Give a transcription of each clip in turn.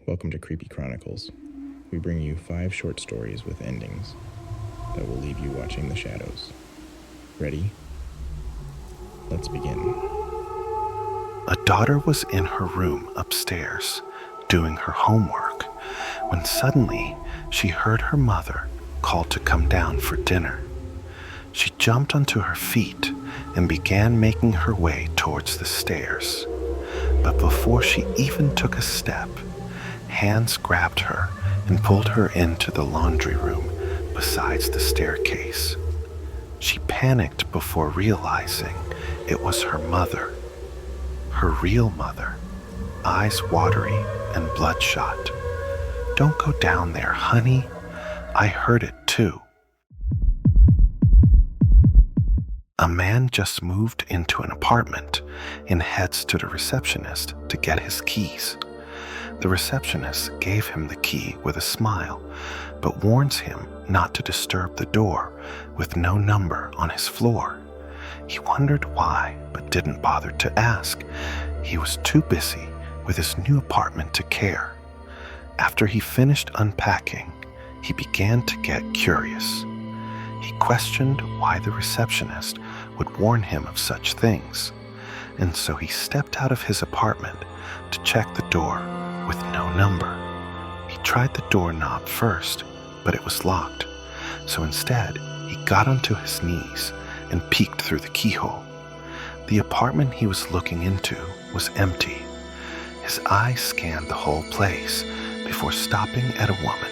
Welcome to Creepy Chronicles. We bring you 5 short stories with endings that will leave you watching the shadows. Ready? Let's begin. A daughter was in her room upstairs, doing her homework, when suddenly she heard her mother call to come down for dinner. She jumped onto her feet and began making her way towards the stairs. But before she even took a step, hands grabbed her and pulled her into the laundry room besides the staircase. She panicked before realizing it was her mother. Her real mother, eyes watery and bloodshot. "Don't go down there, honey. I heard it too." A man just moved into an apartment and heads to the receptionist to get his keys. The receptionist gave him the key with a smile, but warns him not to disturb the door with no number on his floor. He wondered why, but didn't bother to ask. He was too busy with his new apartment to care. After he finished unpacking, he began to get curious. He questioned why the receptionist would warn him of such things, and so he stepped out of his apartment to check the door with no number. He tried the doorknob first, but it was locked, so instead he got onto his knees and peeked through the keyhole. The apartment he was looking into was empty. His eyes scanned the whole place before stopping at a woman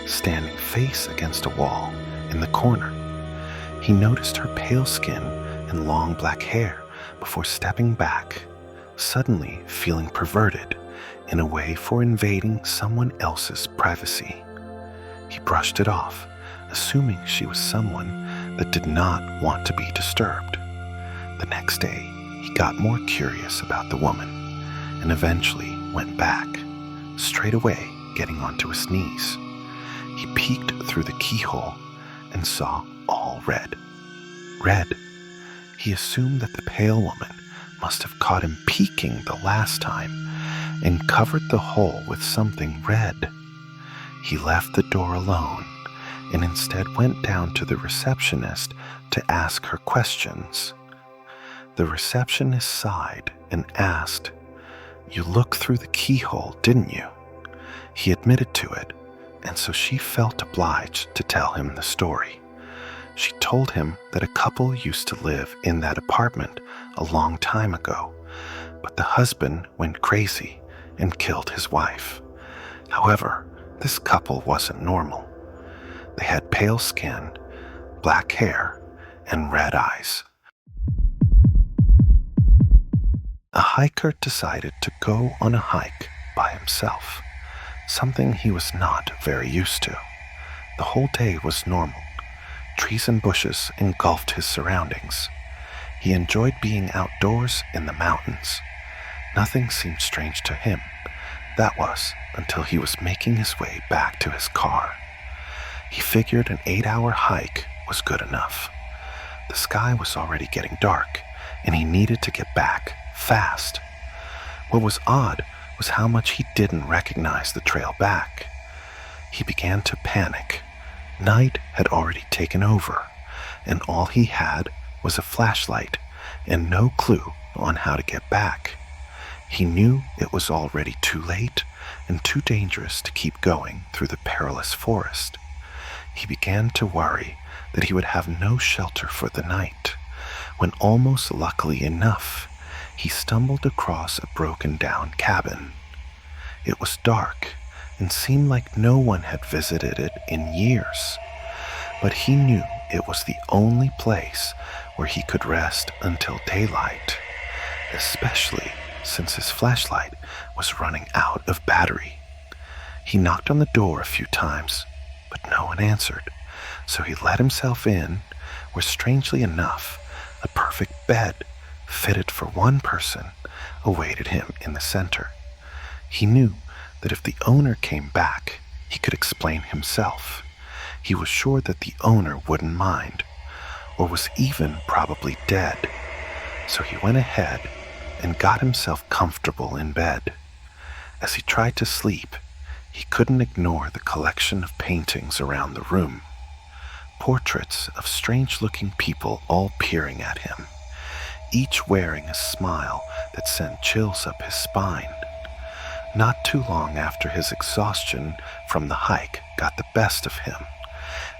standing face against a wall in the corner. He noticed her pale skin and long black hair before stepping back, suddenly feeling perverted in a way for invading someone else's privacy. He brushed it off, assuming she was someone that did not want to be disturbed. The next day, he got more curious about the woman and eventually went back, straight away getting onto his knees. He peeked through the keyhole and saw all red. Red. He assumed that the pale woman must have caught him peeking the last time and covered the hole with something red. He left the door alone and instead went down to the receptionist to ask her questions. The receptionist sighed and asked, "You looked through the keyhole, didn't you?" He admitted to it, and so she felt obliged to tell him the story. She told him that a couple used to live in that apartment a long time ago, but the husband went crazy and killed his wife. However, this couple wasn't normal. They had pale skin, black hair, and red eyes. A hiker decided to go on a hike by himself, something he was not very used to. The whole day was normal. Trees and bushes engulfed his surroundings. He enjoyed being outdoors in the mountains. Nothing seemed strange to him. That was until he was making his way back to his car. He figured an 8-hour hike was good enough. The sky was already getting dark, and he needed to get back fast. What was odd was how much he didn't recognize the trail back. He began to panic. Night had already taken over, and all he had was a flashlight and no clue on how to get back. He knew it was already too late and too dangerous to keep going through the perilous forest. He began to worry that he would have no shelter for the night, when almost luckily enough, he stumbled across a broken-down cabin. It was dark and seemed like no one had visited it in years, but he knew it was the only place where he could rest until daylight, especially since his flashlight was running out of battery. He knocked on the door a few times, but no one answered, so he let himself in, where strangely enough, a perfect bed fitted for one person awaited him in the center. He knew that if the owner came back, he could explain himself. He was sure that the owner wouldn't mind, or was even probably dead, so he went ahead and got himself comfortable in bed. As he tried to sleep, He couldn't ignore the collection of paintings around the room, portraits of strange-looking people all peering at him, each wearing a smile that sent chills up his spine. Not too long after his exhaustion from the hike got the best of him,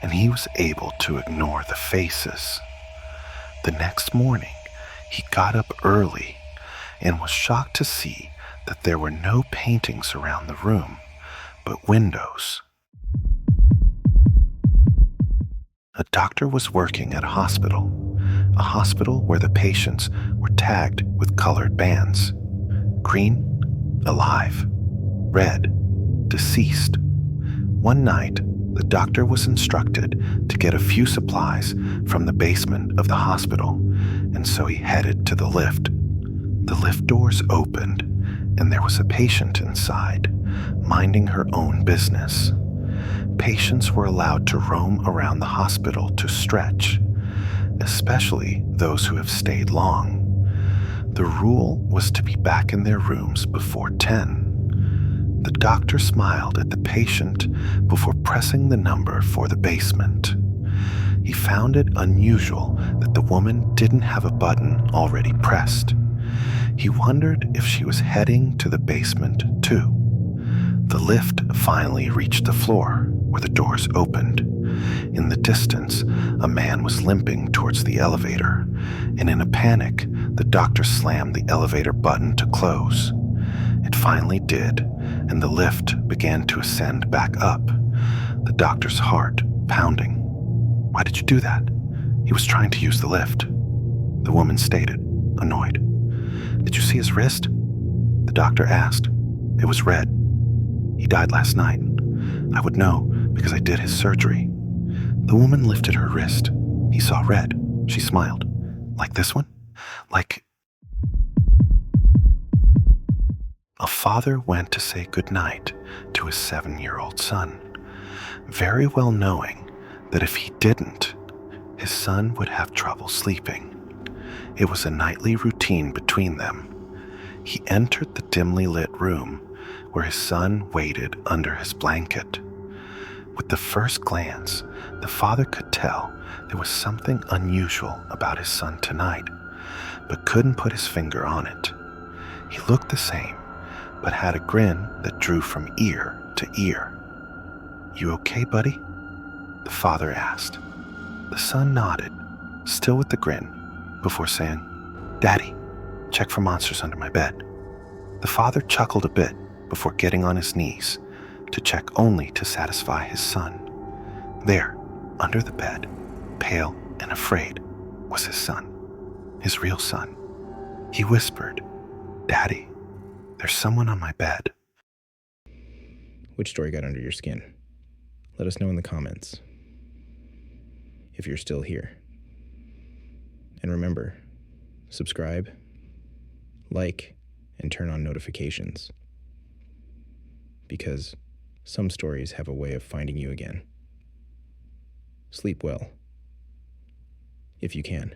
and he was able to ignore the faces. The next morning, he got up early and was shocked to see that there were no paintings around the room, but windows. A doctor was working at a hospital where the patients were tagged with colored bands. Green, alive. Red, deceased. One night, the doctor was instructed to get a few supplies from the basement of the hospital, and so he headed to the lift. The lift doors opened, and there was a patient inside, minding her own business. Patients were allowed to roam around the hospital to stretch, especially those who have stayed long. The rule was to be back in their rooms before 10. The doctor smiled at the patient before pressing the number for the basement. He found it unusual that the woman didn't have a button already pressed. He wondered if she was heading to the basement too. The lift finally reached the floor where the doors opened. In the distance, a man was limping towards the elevator, and in a panic, the doctor slammed the elevator button to close. It finally did, and the lift began to ascend back up, the doctor's heart pounding. "Why did you do that?" "He was trying to use the lift," the woman stated, annoyed. "Did you see his wrist?" the doctor asked. "It was red. He died last night. I would know because I did his surgery." The woman lifted her wrist. He saw red. She smiled. "Like this one? Like..." A father went to say goodnight to his 7-year-old son, very well knowing that if he didn't, his son would have trouble sleeping. It was a nightly routine between them. He entered the dimly lit room where his son waited under his blanket. With the first glance, the father could tell there was something unusual about his son tonight, but couldn't put his finger on it. He looked the same, but had a grin that drew from ear to ear. "You okay, buddy?" the father asked. The son nodded, still with the grin, before saying, "Daddy, check for monsters under my bed." The father chuckled a bit before getting on his knees to check only to satisfy his son. There, under the bed, pale and afraid, was his son, his real son. He whispered, "Daddy, there's someone on my bed." Which story got under your skin? Let us know in the comments. If you're still here. And remember, subscribe, like, and turn on notifications. Because some stories have a way of finding you again. Sleep well. If you can.